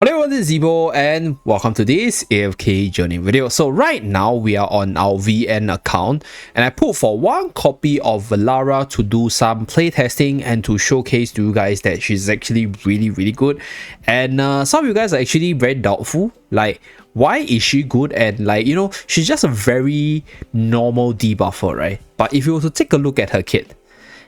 Hello everyone, this is Zeeebo and welcome to this AFK journey video. So right now we are on our VN account and I put for one copy of Velara to do some playtesting and to showcase to you guys that she's actually really good. And some of you guys are actually very doubtful, like why is she good? And like, you know, she's just a very normal debuffer, right? But if you were to take a look at her kit,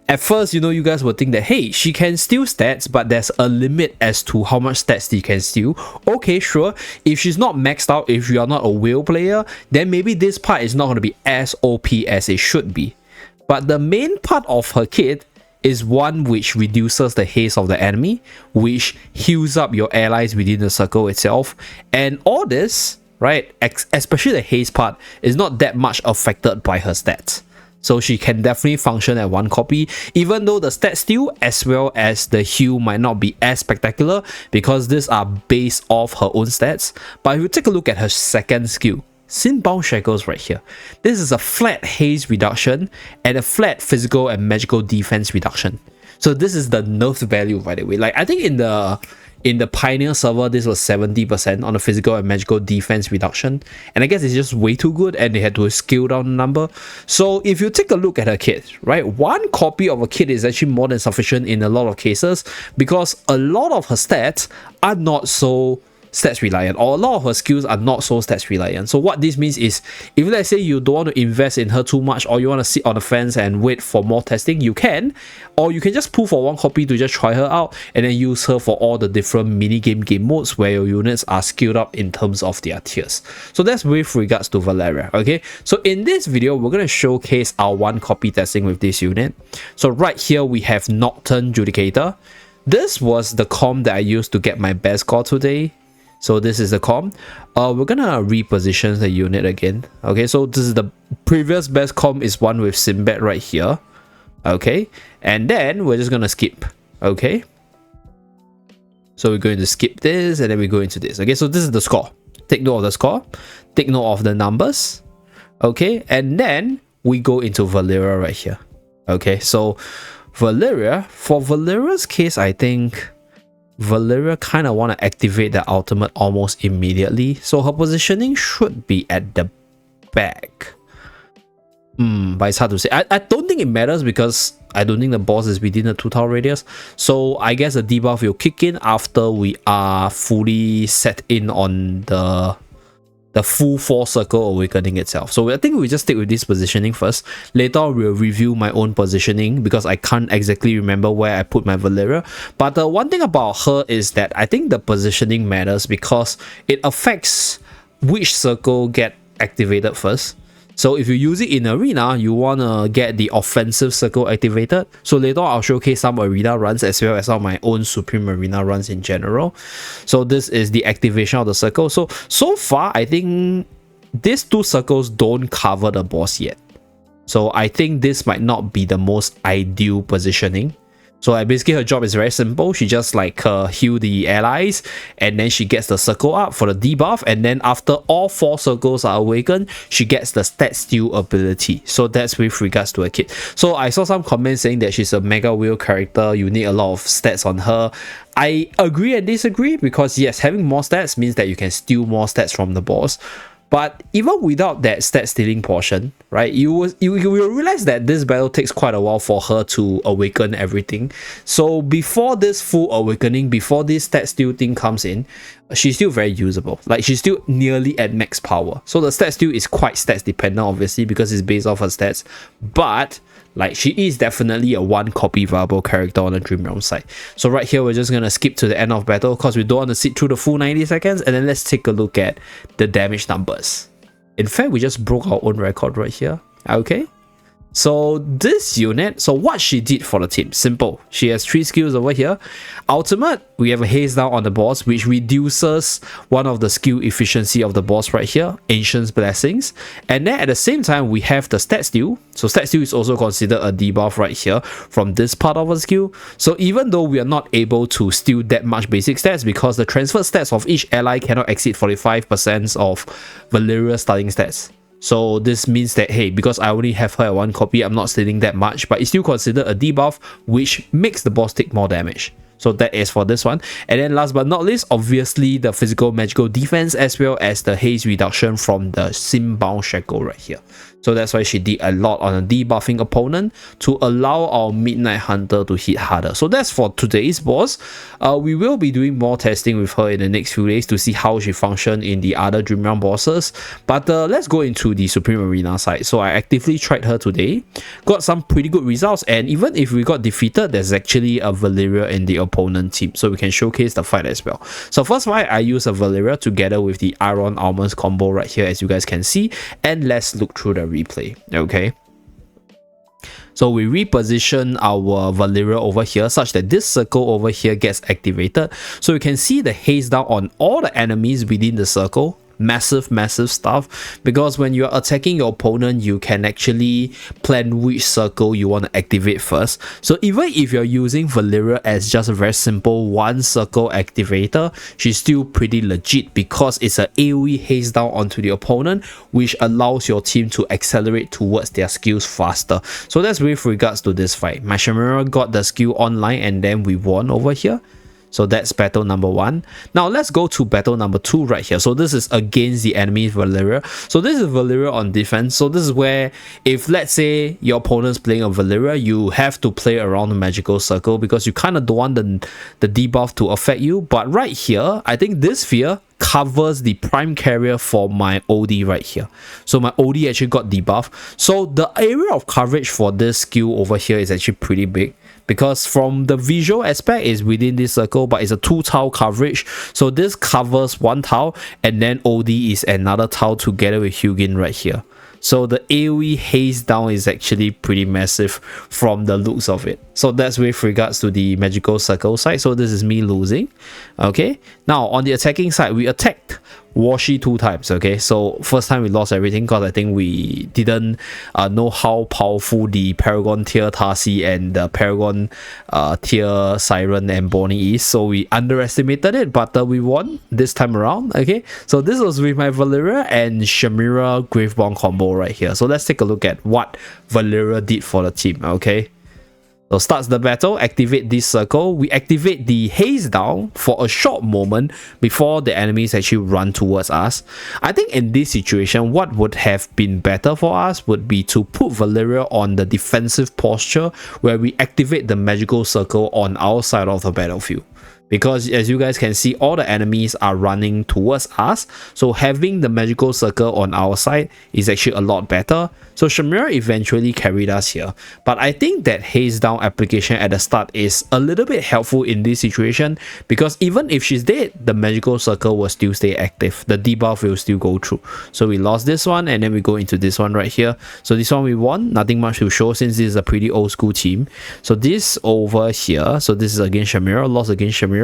at first, you know, you guys would think that, hey, she can steal stats, but there's a limit as to how much stats she can steal. Okay, sure. If she's not maxed out, if you are not a whale player, then maybe this part is not going to be as OP as it should be. But the main part of her kit is one which reduces the haste of the enemy, which heals up your allies within the circle itself. And all this, right, especially the haste part, is not that much affected by her stats. So she can definitely function at one copy, even though the stat steal as well as the heal might not be as spectacular because these are based off her own stats. But if you take a look at her second skill, Sinbound Shackles right here, this is a flat haste reduction and a flat physical and magical defense reduction. So this is the nerf value, by the way. Like I think in the Pioneer server, this was 70% on the physical and magical defense reduction. And I guess it's just way too good and they had to scale down the number. So if you take a look at her kit, right, one copy of a kit is actually more than sufficient in a lot of cases because a lot of her stats are not so stats reliant, or a lot of her skills are not so stats reliant. So what this means is, if let's say you don't want to invest in her too much, or you want to sit on the fence and wait for more testing, you can, or you can just pull for one copy to just try her out and then use her for all the different mini game modes where your units are skilled up in terms of their tiers. So that's with regards to Velara. Okay, so in this video we're going to showcase our one copy testing with this unit. So right here we have Nocturne Judicator. This was the comp that I used to get my best score today. So this is the comp. We're gonna reposition the unit again. Okay, so this is the previous best comp is one with Sinbad right here. Okay, and then we're just gonna skip. Okay, so we're going to skip this and then we go into this. Okay, so this is the score. Take note of the score. Take note of the numbers. Okay, and then we go into Velara right here. Okay, so Velara, for Valara's case, I think Velara kind of want to activate the ultimate almost immediately, so her positioning should be at the back. But it's hard to say. I don't think it matters because I don't think the boss is within the 2 tower radius, so I guess the debuff will kick in after we are fully set in on the full 4 circle awakening itself. So I think we just stick with this positioning first. Later on, we'll review my own positioning because I can't exactly remember where I put my Velara. But the one thing about her is that I think the positioning matters because it affects which circle get activated first. So if you use it in arena, you want to get the offensive circle activated. So later on, I'll showcase some arena runs as well as some of my own supreme arena runs in general. So this is the activation of the circle. So far, I think these 2 circles don't cover the boss yet. So I think this might not be the most ideal positioning. So basically her job is very simple. She just like heal the allies and then she gets the circle up for the debuff, and then after all 4 circles are awakened, she gets the stat steal ability. So that's with regards to a kit. So I saw some comments saying that she's a mega wheel character, you need a lot of stats on her. I agree and disagree because yes, having more stats means that you can steal more stats from the boss. But even without that stat stealing portion, right, you will realize that this battle takes quite a while for her to awaken everything. So before this full awakening, before this stat steal thing comes in, she's still very usable. Like she's still nearly at max power. So the stat steal is quite stats dependent, obviously, because it's based off her stats. But like she is definitely a 1 copy viable character on the Dream Realm side. So right here we're just gonna skip to the end of battle because we don't want to sit through the full 90 seconds, and then let's take a look at the damage numbers. In fact, we just broke our own record right here. Okay, so this unit, so what she did for the team, simple. She has 3 skills over here. Ultimate, we have a haste down on the boss, which reduces one of the skill efficiency of the boss right here, Ancient's Blessings. And then at the same time, we have the stat steal. So stat steal is also considered a debuff right here from this part of a skill. So even though we are not able to steal that much basic stats because the transferred stats of each ally cannot exceed 45% of Valara's starting stats. So this means that, hey, because I only have her at 1 copy, I'm not stealing that much, but it's still considered a debuff, which makes the boss take more damage. So that is for this one. And then last but not least, obviously the physical magical defense as well as the haste reduction from the Simbound Shackle right here. So that's why she did a lot on a debuffing opponent to allow our Midnight Hunter to hit harder. So that's for today's boss. We will be doing more testing with her in the next few days to see how she functions in the other Dream Realm bosses. But let's go into the Supreme Arena side. So I actively tried her today, got some pretty good results, and even if we got defeated, there's actually a Velara in the opponent team, so we can showcase the fight as well. So first fight, I use a Velara together with the Iron Almonds combo right here, as you guys can see, and let's look through the replay. Okay, so we reposition our Velara over here such that this circle over here gets activated, so you can see the haste down on all the enemies within the circle. Massive stuff, because when you're attacking your opponent, you can actually plan which circle you want to activate first. So even if you're using Velara as just a very simple one circle activator, she's still pretty legit because it's an AoE haste down onto the opponent, which allows your team to accelerate towards their skills faster. So that's with regards to this fight. My Shamira got the skill online and then we won over here. So that's battle number 1. Now let's go to battle number 2 right here. So this is against the enemy Velara. So this is Velara on defense. So this is where if let's say your opponent's playing a Velara, you have to play around the magical circle because you kind of don't want the debuff to affect you. But right here, I think this sphere covers the prime carrier for my OD right here. So my OD actually got debuff. So the area of coverage for this skill over here is actually pretty big, because from the visual aspect is within this circle, but it's a 2-tile coverage. So this covers 1 tile and then OD is another tile together with Hugin right here. So the AoE haste down is actually pretty massive from the looks of it. So that's with regards to the magical circle side. So this is me losing. Okay, now on the attacking side, we attacked Washi 2 times. Okay, so first time we lost everything because I think we didn't know how powerful the Paragon tier Tarsi and the Paragon tier Siren and Bonnie is, so we underestimated it, but we won this time around. Okay, so this was with my Velara and Shamira Graveborn combo right here. So let's take a look at what Velara did for the team. Okay, so starts the battle, activate this circle. We activate the haste down for a short moment before the enemies actually run towards us. I think in this situation, what would have been better for us would be to put Velara on the defensive posture where we activate the magical circle on our side of the battlefield. Because as you guys can see, all the enemies are running towards us, so having the magical circle on our side is actually a lot better. So Shamira eventually carried us here, but I think that haste down application at the start is a little bit helpful in this situation, because even if she's dead, the magical circle will still stay active, the debuff will still go through. So we lost this one and then we go into this one right here. So this one we won, nothing much to show since this is a pretty old school team. So this over here, so this is against Shamira, lost against Shamira,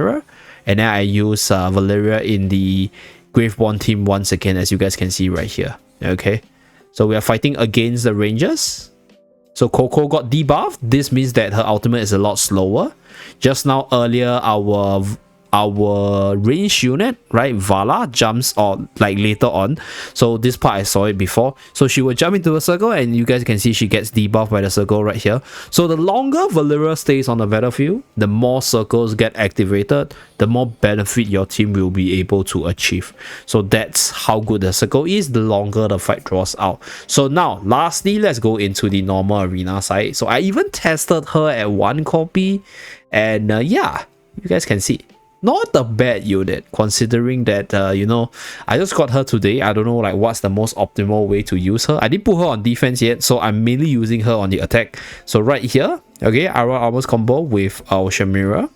and then I use Velara in the Graveborn team once again, as you guys can see right here. Okay, so we are fighting against the Rangers. So Coco got debuffed. This means that her ultimate is a lot slower. Just now earlier, our range unit, right, Vala, jumps on like later on. So this part I saw it before. So she will jump into a circle and you guys can see she gets debuffed by the circle right here. So the longer Velara stays on the battlefield, the more circles get activated, the more benefit your team will be able to achieve. So that's how good the circle is, the longer the fight draws out. So now lastly, let's go into the normal arena side. So I even tested her at 1 copy, and yeah, you guys can see not a bad unit, considering that you know, I just got her today. I don't know like what's the most optimal way to use her. I didn't put her on defense yet, so I'm mainly using her on the attack. So right here, okay, Iron Armors combo with our Shamira.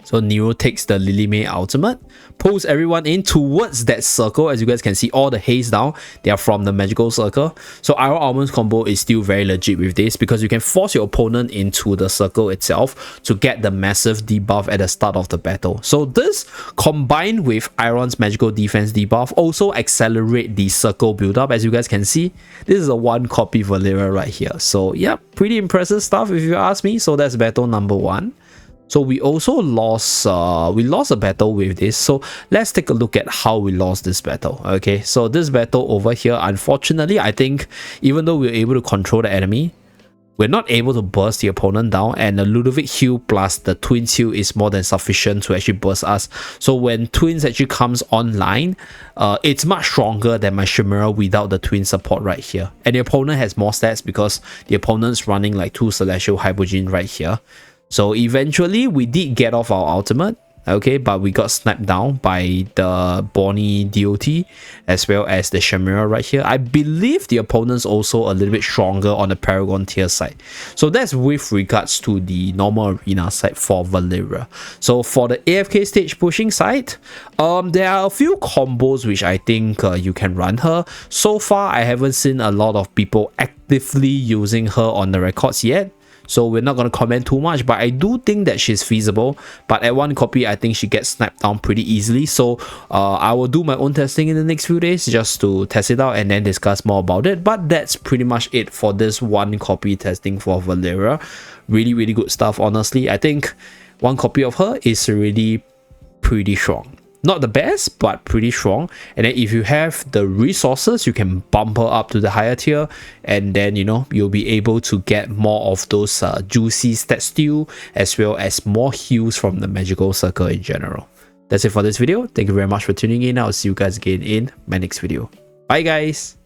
So Nero takes the Lily May ultimate, pulls everyone in towards that circle. As you guys can see, all the haste down, they are from the magical circle. So Iron Almonds combo is still very legit with this, because you can force your opponent into the circle itself to get the massive debuff at the start of the battle. So this, combined with Iron's magical defense debuff, also accelerate the circle build up. As you guys can see, this is a 1 copy Velara right here. So yeah, pretty impressive stuff if you ask me. So that's battle number 1. So we also lost a battle with this. So let's take a look at how we lost this battle. Okay, so this battle over here, unfortunately, I think even though we were able to control the enemy, we're not able to burst the opponent down, and the Ludovic heal plus the Twins heal is more than sufficient to actually burst us. So when Twins actually comes online, it's much stronger than my Chimera without the Twin support right here. And the opponent has more stats because the opponent's running like 2 Celestial Hypogean right here. So eventually we did get off our ultimate, okay, but we got sniped down by the Bonnie DOT as well as the Chimera right here. I believe the opponent's also a little bit stronger on the Paragon tier side. So that's with regards to the normal arena side for Velara. So for the AFK stage pushing side, there are a few combos which I think you can run her. So far, I haven't seen a lot of people actively using her on the records yet. So we're not going to comment too much, but I do think that she's feasible. But at 1 copy, I think she gets sniped down pretty easily. So I will do my own testing in the next few days just to test it out and then discuss more about it. But that's pretty much it for this 1 copy testing for Velara. Really, really good stuff, honestly. I think 1 copy of her is really pretty strong. Not the best, but pretty strong. And then if you have the resources, you can bump her up to the higher tier, and then, you know, you'll be able to get more of those juicy stat steal as well as more heals from the magical circle in general. That's it for this video. Thank you very much for tuning in. I'll see you guys again in my next video. Bye guys.